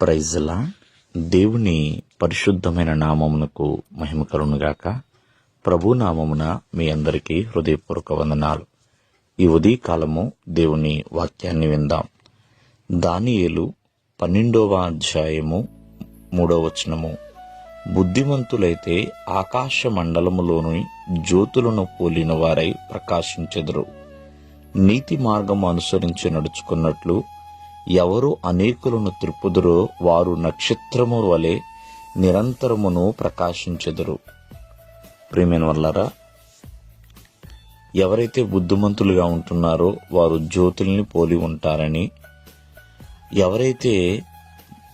ప్రైజ్లా దేవుని పరిశుద్ధమైన నామమునకు మహిమ కలుగునుగాక. ప్రభు నామమున మీ అందరికీ హృదయపూర్వక వందనాలు. ఈ ఉదయకాలము దేవుని వాక్యాన్ని విందాం. దానియేలు 12వ అధ్యాయము 3వ వచనము. బుద్ధిమంతులైతే ఆకాశ మండలములోని జ్యోతులను పోలిన వారై ప్రకాశించెదరు. నీతి మార్గము అనుసరించి నడుచుకున్నట్లు ఎవరు అనేకులను త్రిప్పుదురో వారు నక్షత్రము వలె నిరంతరమును ప్రకాశించెదరు. ప్రియమైన వాళ్ళారా, ఎవరైతే బుద్ధిమంతులుగా ఉంటున్నారో వారు జ్యోతుల్ని పోలి ఉంటారని, ఎవరైతే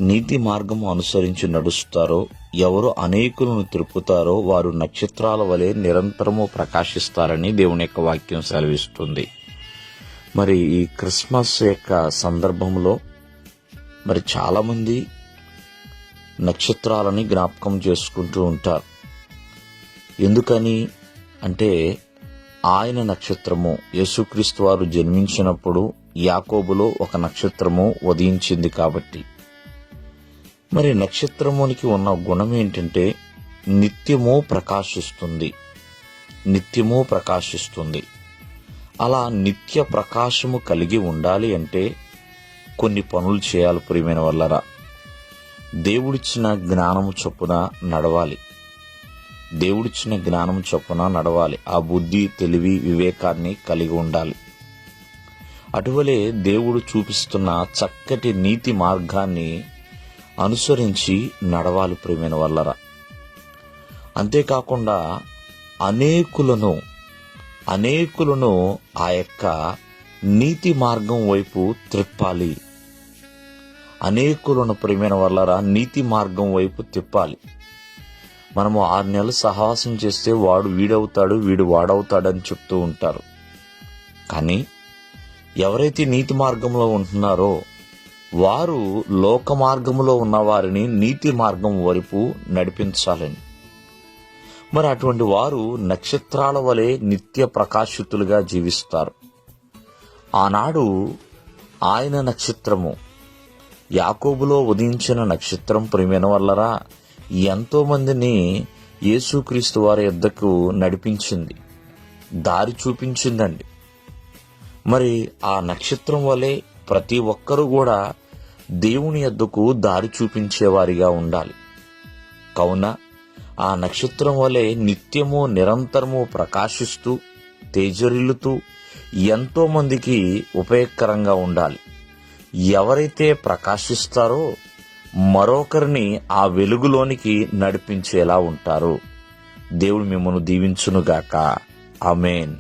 నీతి మార్గము అనుసరించి నడుస్తారో, ఎవరు అనేకులను త్రిప్పుతారో వారు నక్షత్రాల వలె నిరంతరము ప్రకాశిస్తారని దేవుని యొక్క వాక్యం సెలవిస్తుంది. మరి ఈ క్రిస్మస్ యొక్క సందర్భంలో మరి చాలామంది నక్షత్రాలని జ్ఞాపకం చేసుకుంటూ ఉంటారు. ఎందుకని అంటే ఆయన నక్షత్రము యేసుక్రీస్తు వారు జన్మించినప్పుడు యాకోబులో ఒక నక్షత్రము ఉదయించింది కాబట్టి. మరి నక్షత్రమునికి ఉన్న గుణం ఏంటంటే నిత్యము ప్రకాశిస్తుంది. అలా నిత్య ప్రకాశము కలిగి ఉండాలి అంటే కొన్ని పనులు చేయాలి. ప్రియమైన వాళ్ళరా, దేవుడిచ్చిన జ్ఞానము చొప్పున నడవాలి. ఆ బుద్ధి, తెలివి, వివేకాన్ని కలిగి ఉండాలి. అటువలే దేవుడు చూపిస్తున్న చక్కటి నీతి మార్గాన్ని అనుసరించి నడవాలి. ప్రియమైన వాళ్ళరా, అంతేకాకుండా అనేకులను ఆ యొక్క నీతి మార్గం వైపు త్రిప్పాలి. ప్రియమైన వాళ్ళరా, నీతి మార్గం వైపు తిప్పాలి. మనము 6 నెలలు సహవాసం చేస్తే వాడు వీడవుతాడు, వీడు వాడవుతాడని చెప్తూ ఉంటారు. కానీ ఎవరైతే నీతి మార్గంలో ఉంటున్నారో వారు లోక మార్గంలో ఉన్న వారిని నీతి మార్గం వైపు నడిపించాలని. మరి అటువంటి వారు నక్షత్రాల వలె నిత్య ప్రకాశితులుగా జీవిస్తారు. ఆనాడు ఆయన నక్షత్రము యాకోబులో ఉదయించిన నక్షత్రం ప్రియమైన వల్లరా ఎంతో మందిని యేసుక్రీస్తు వారి యొద్దకు నడిపించింది, దారి చూపించిందండి. మరి ఆ నక్షత్రం వలె ప్రతి ఒక్కరూ కూడా దేవుని యొద్దకు దారి చూపించేవారిగా ఉండాలి. కావున ఆ నక్షత్రం వలె నిత్యము నిరంతరము ప్రకాశిస్తూ తేజరిల్లుతూ ఎంతో మందికి ఉపయోగకరంగా ఉండాలి. ఎవరైతే ప్రకాశిస్తారో మరొకరిని ఆ వెలుగులోనికి నడిపించేలా ఉంటారు. దేవుడు మిమ్మల్ని దీవించునుగాక. ఆమేన్.